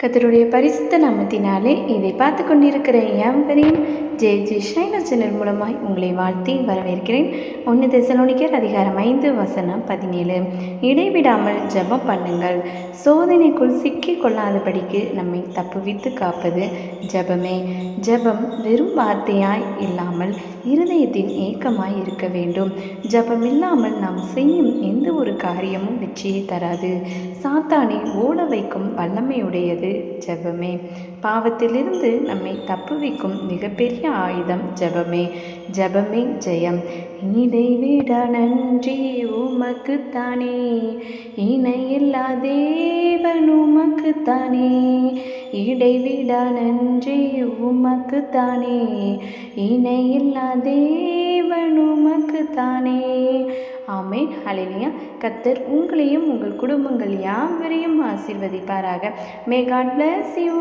கர்த்தருடைய பரிசுத்த நாமத்தினாலே இதை பார்த்து கொண்டிருக்கிற யாவரையும் ஜெய் ஷைனா சேனல் மூலமாய் உங்களை வாழ்த்தி வரவேற்கிறேன். 1 தெசலோனிக்கர் அதிகாரம் 5 வசனம் 17. இடைவிடாமல் ஜெபம் பண்ணுங்கள், சோதனைக்குள் சிக்கிக் கொள்ளாதபடிக்கு நம்மை தப்புவித்து காப்பது ஜெபமே. ஜெபம் வெறும் வார்த்தையாய் இல்லாமல் இருதயத்தின் ஏக்கமாய் இருக்க வேண்டும். ஜெபம் இல்லாமல் நாம் செய்யும் எந்த ஒரு காரியமும் வெற்றியை தராது. சாத்தானை ஓட வைக்கும் வல்லமையுடையது ஜெபமே. பாவத்திலிருந்து நம்மை தப்புவிக்கும் மிகப்பெரிய ஆயுதம் ஜெபமே. ஜெபமே ஜெயம். இடைவிட நன்றி உமக்குத்தானே, இணையில்லா தேவன் உமக்குத்தானே. இடைவிட நன்றி உமக்குத்தானே, இணையில்லா தேவன் உமக்குத்தானே. ஆமென். ஹல்லேலூயா. கர்த்தர் உங்களையும் உங்கள் குடும்பங்கள் யாவரையும் ஆசீர்வதிப்பாராக. May God bless you.